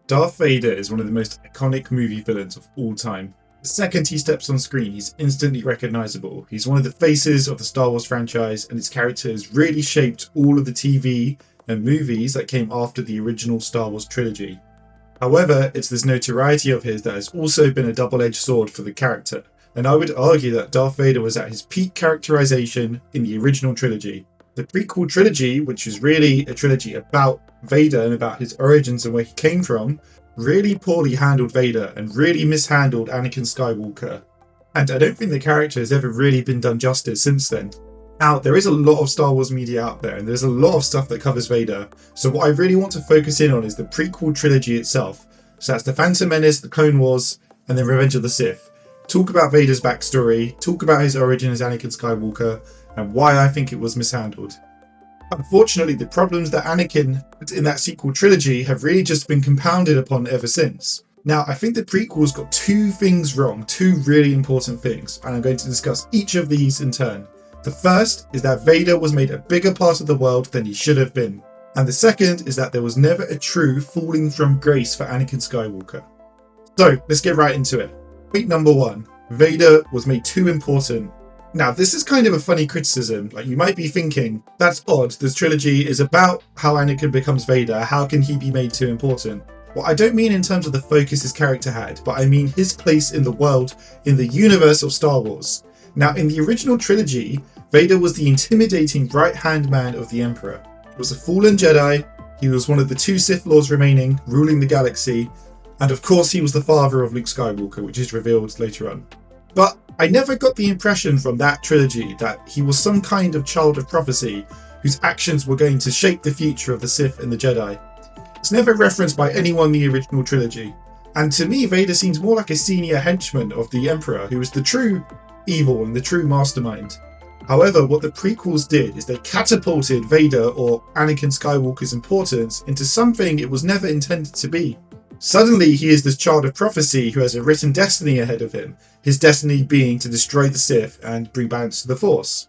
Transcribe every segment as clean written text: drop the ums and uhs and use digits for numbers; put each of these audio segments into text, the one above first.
Darth Vader is one of the most iconic movie villains of all time. The second he steps on screen, he's instantly recognizable. He's one of the faces of the Star Wars franchise, and his character has really shaped all of the TV and movies that came after the original Star Wars trilogy. However, it's this notoriety of his that has also been a double-edged sword for the character, and I would argue that Darth Vader was at his peak characterization in the original trilogy. The prequel trilogy, which is really a trilogy about Vader and about his origins and where he came from, really poorly handled Vader and really mishandled Anakin Skywalker. And I don't think the character has ever really been done justice since then. Now, there is a lot of Star Wars media out there and there's a lot of stuff that covers Vader, so what I really want to focus in on is the prequel trilogy itself. So that's The Phantom Menace, The Clone Wars, and then Revenge of the Sith. Talk about Vader's backstory, talk about his origin as Anakin Skywalker, and why I think it was mishandled. Unfortunately, the problems that Anakin had in that sequel trilogy have really just been compounded upon ever since. Now, I think the prequels got two things wrong, two really important things, and I'm going to discuss each of these in turn. The first is that Vader was made a bigger part of the world than he should have been. And the second is that there was never a true falling from grace for Anakin Skywalker. So, let's get right into it. Point number one, Vader was made too important. Now, this is kind of a funny criticism. Like, you might be thinking, that's odd, this trilogy is about how Anakin becomes Vader, how can he be made too important? Well, I don't mean in terms of the focus his character had, but I mean his place in the world, in the universe of Star Wars. Now, in the original trilogy, Vader was the intimidating right-hand man of the Emperor. He was a fallen Jedi, he was one of the two Sith Lords remaining, ruling the galaxy, and of course he was the father of Luke Skywalker, which is revealed later on. But I never got the impression from that trilogy that he was some kind of child of prophecy whose actions were going to shape the future of the Sith and the Jedi. It's never referenced by anyone in the original trilogy, and to me Vader seems more like a senior henchman of the Emperor who was the true evil and the true mastermind. However, what the prequels did is they catapulted Vader, or Anakin Skywalker's importance, into something it was never intended to be. Suddenly he is this child of prophecy who has a written destiny ahead of him, his destiny being to destroy the Sith and bring balance to the Force.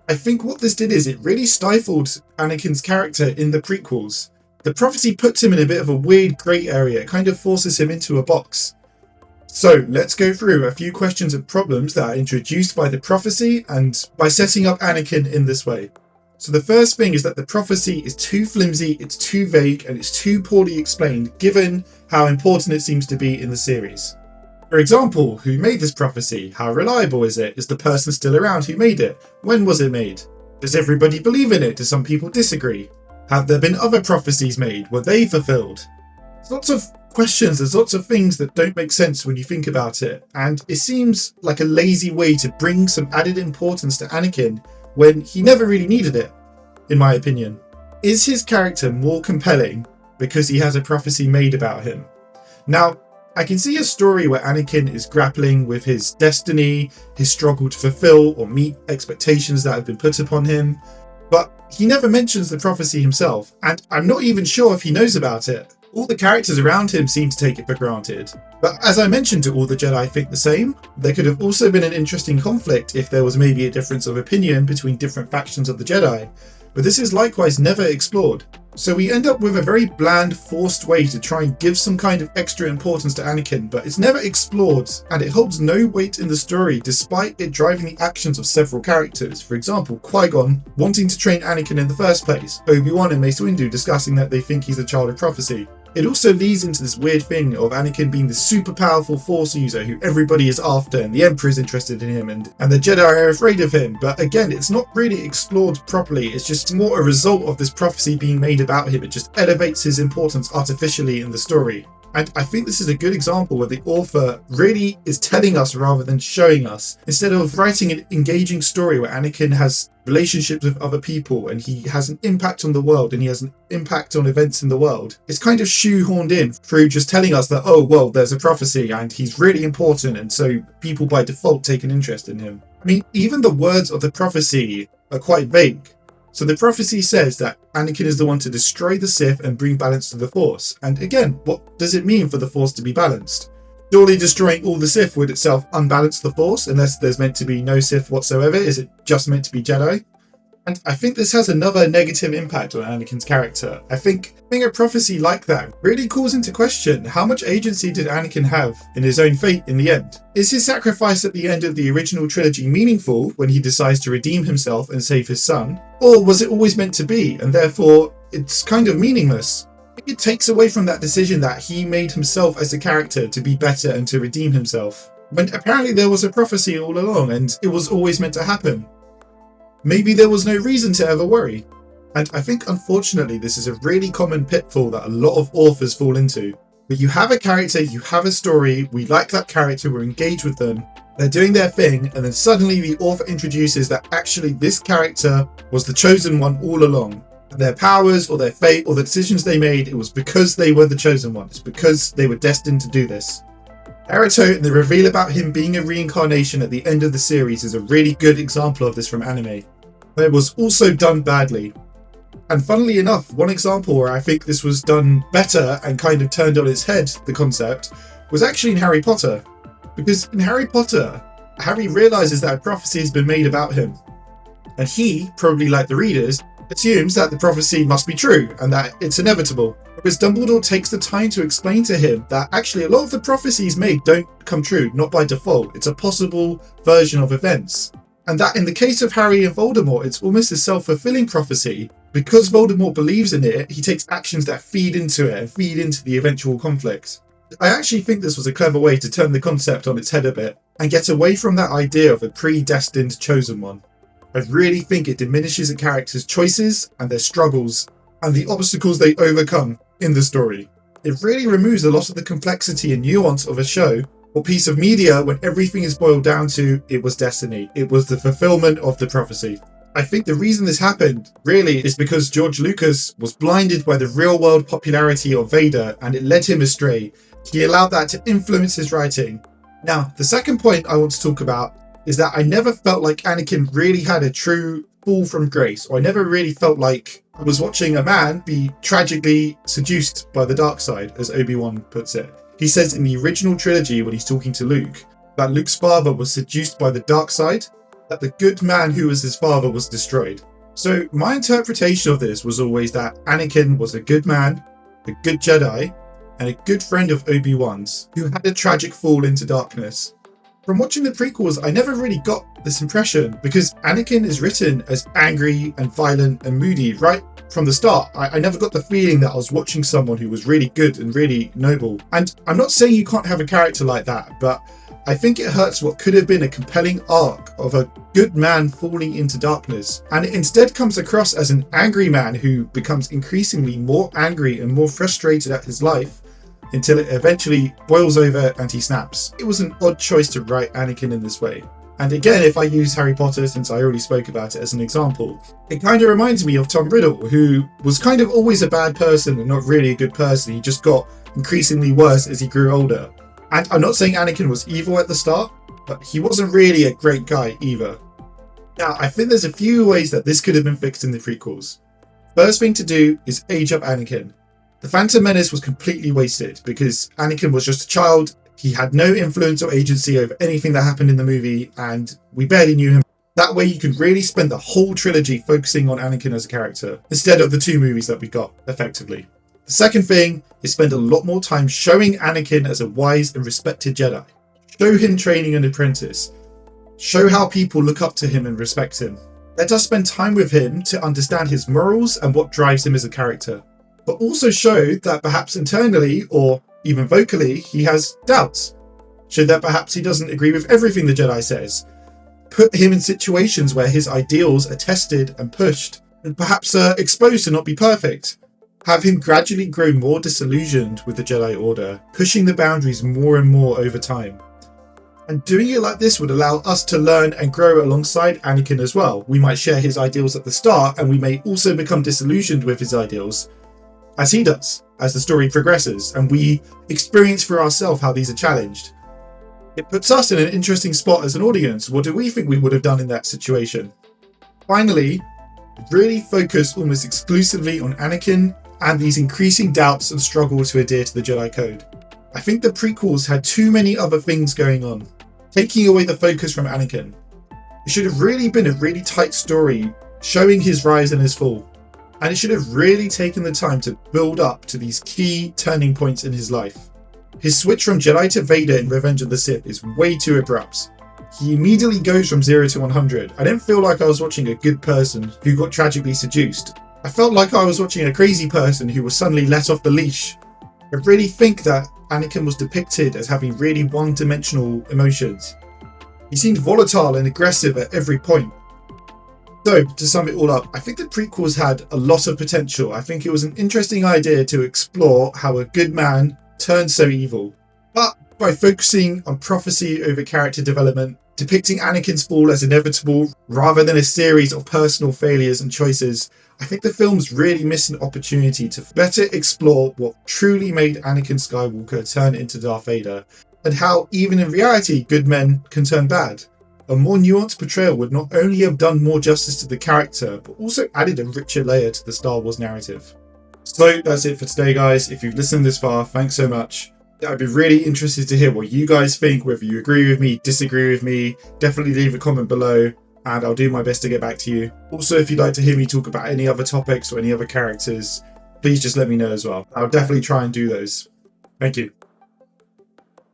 I think what this did is it really stifled Anakin's character in the prequels. The prophecy puts him in a bit of a weird grey area, it kind of forces him into a box. So let's go through a few questions and problems that are introduced by the prophecy and by setting up Anakin in this way. So the first thing is that the prophecy is too flimsy, it's too vague, and it's too poorly explained given how important it seems to be in the series. For example, who made this prophecy? How reliable is it? Is the person still around who made it? When was it made? Does everybody believe in it? Do some people disagree? Have there been other prophecies made? Were they fulfilled? There's lots of questions, there's lots of things that don't make sense when you think about it, and it seems like a lazy way to bring some added importance to Anakin when he never really needed it, in my opinion. Is his character more compelling because he has a prophecy made about him? Now, I can see a story where Anakin is grappling with his destiny, his struggle to fulfill or meet expectations that have been put upon him, but he never mentions the prophecy himself, and I'm not even sure if he knows about it. All the characters around him seem to take it for granted. But as I mentioned, do all the Jedi think the same? There could have also been an interesting conflict if there was maybe a difference of opinion between different factions of the Jedi, but this is likewise never explored. So we end up with a very bland, forced way to try and give some kind of extra importance to Anakin, but it's never explored, and it holds no weight in the story despite it driving the actions of several characters. For example, Qui-Gon wanting to train Anakin in the first place, Obi-Wan and Mace Windu discussing that they think he's a child of prophecy. It also leads into this weird thing of Anakin being the super powerful Force user who everybody is after, and the Emperor is interested in him, and the Jedi are afraid of him. But again, it's not really explored properly, it's just more a result of this prophecy being made about him. It just elevates his importance artificially in the story. And I think this is a good example where the author really is telling us rather than showing us. Instead of writing an engaging story where Anakin has relationships with other people and he has an impact on the world and he has an impact on events in the world, it's kind of shoehorned in through just telling us that, oh, well, there's a prophecy and he's really important, and so people by default take an interest in him. I mean, even the words of the prophecy are quite vague. So the prophecy says that Anakin is the one to destroy the Sith and bring balance to the Force. And again, what does it mean for the Force to be balanced? Surely destroying all the Sith would itself unbalance the Force, unless there's meant to be no Sith whatsoever. Is it just meant to be Jedi? And I think this has another negative impact on Anakin's character. I think having a prophecy like that really calls into question how much agency did Anakin have in his own fate in the end. Is his sacrifice at the end of the original trilogy meaningful when he decides to redeem himself and save his son? Or was it always meant to be, and therefore it's kind of meaningless? It takes away from that decision that he made himself as a character to be better and to redeem himself, when apparently there was a prophecy all along and it was always meant to happen. Maybe there was no reason to ever worry. And I think unfortunately this is a really common pitfall that a lot of authors fall into. But you have a character, you have a story, we like that character, we're engaged with them, they're doing their thing, and then suddenly the author introduces that actually this character was the chosen one all along. Their powers or their fate or the decisions they made, it was because they were the chosen one. It's because they were destined to do this. Naruto and the reveal about him being a reincarnation at the end of the series is a really good example of this from anime. But it was also done badly. And funnily enough, one example where I think this was done better and kind of turned on its head, the concept, was actually in Harry Potter. Because in Harry Potter, Harry realizes that a prophecy has been made about him. And he, probably like the readers, assumes that the prophecy must be true and that it's inevitable. Whereas Dumbledore takes the time to explain to him that actually a lot of the prophecies made don't come true, not by default. It's a possible version of events. And that in the case of Harry and Voldemort, it's almost a self-fulfilling prophecy. Because Voldemort believes in it, he takes actions that feed into it and feed into the eventual conflict. I actually think this was a clever way to turn the concept on its head a bit and get away from that idea of a predestined chosen one. I really think it diminishes a character's choices and their struggles and the obstacles they overcome in the story. It really removes a lot of the complexity and nuance of a show or piece of media when everything is boiled down to it was destiny. It was the fulfillment of the prophecy. I think the reason this happened really is because George Lucas was blinded by the real world popularity of Vader and it led him astray. He allowed that to influence his writing. Now, the second point I want to talk about is that I never felt like Anakin really had a true fall from grace, or I never really felt like I was watching a man be tragically seduced by the dark side, as Obi-Wan puts it. He says in the original trilogy when he's talking to Luke, that Luke's father was seduced by the dark side, that the good man who was his father was destroyed. So my interpretation of this was always that Anakin was a good man, a good Jedi, and a good friend of Obi-Wan's, who had a tragic fall into darkness. From watching the prequels, I never really got this impression because Anakin is written as angry and violent and moody right from the start. I never got the feeling that I was watching someone who was really good and really noble. And I'm not saying you can't have a character like that, but I think it hurts what could have been a compelling arc of a good man falling into darkness. And it instead comes across as an angry man who becomes increasingly more angry and more frustrated at his life until it eventually boils over and he snaps. It was an odd choice to write Anakin in this way. And again, if I use Harry Potter, since I already spoke about it as an example, it kind of reminds me of Tom Riddle, who was kind of always a bad person and not really a good person. He just got increasingly worse as he grew older. And I'm not saying Anakin was evil at the start, but he wasn't really a great guy either. Now, I think there's a few ways that this could have been fixed in the prequels. First thing to do is age up Anakin. The Phantom Menace was completely wasted because Anakin was just a child. He had no influence or agency over anything that happened in the movie, and we barely knew him. That way you can really spend the whole trilogy focusing on Anakin as a character, instead of the two movies that we got, effectively. The second thing is spend a lot more time showing Anakin as a wise and respected Jedi. Show him training an apprentice. Show how people look up to him and respect him. Let us spend time with him to understand his morals and what drives him as a character. But also show that perhaps internally or even vocally he has doubts. Show that perhaps he doesn't agree with everything the Jedi says. Put him in situations where his ideals are tested and pushed and perhaps are exposed to not be perfect. Have him gradually grow more disillusioned with the Jedi Order, pushing the boundaries more and more over time. And doing it like this would allow us to learn and grow alongside Anakin as well. We might share his ideals at the start, and we may also become disillusioned with his ideals, as he does, as the story progresses, and we experience for ourselves how these are challenged. It puts us in an interesting spot as an audience. What do we think we would have done in that situation? Finally, really focus almost exclusively on Anakin and these increasing doubts and struggles to adhere to the Jedi Code. I think the prequels had too many other things going on, taking away the focus from Anakin. It should have really been a really tight story showing his rise and his fall. And it should have really taken the time to build up to these key turning points in his life. His switch from Jedi to Vader in Revenge of the Sith is way too abrupt. He immediately goes from 0 to 100. I didn't feel like I was watching a good person who got tragically seduced. I felt like I was watching a crazy person who was suddenly let off the leash. I really think that Anakin was depicted as having really one-dimensional emotions. He seemed volatile and aggressive at every point. So, to sum it all up, I think the prequels had a lot of potential. I think it was an interesting idea to explore how a good man turned so evil. But by focusing on prophecy over character development, depicting Anakin's fall as inevitable rather than a series of personal failures and choices, I think the films really missed an opportunity to better explore what truly made Anakin Skywalker turn into Darth Vader, and how even in reality good men can turn bad. A more nuanced portrayal would not only have done more justice to the character, but also added a richer layer to the Star Wars narrative. So that's it for today, guys. If you've listened this far, thanks so much. I'd be really interested to hear what you guys think, whether you agree with me, disagree with me. Definitely leave a comment below and I'll do my best to get back to you. Also, if you'd like to hear me talk about any other topics or any other characters, please just let me know as well. I'll definitely try and do those. Thank you.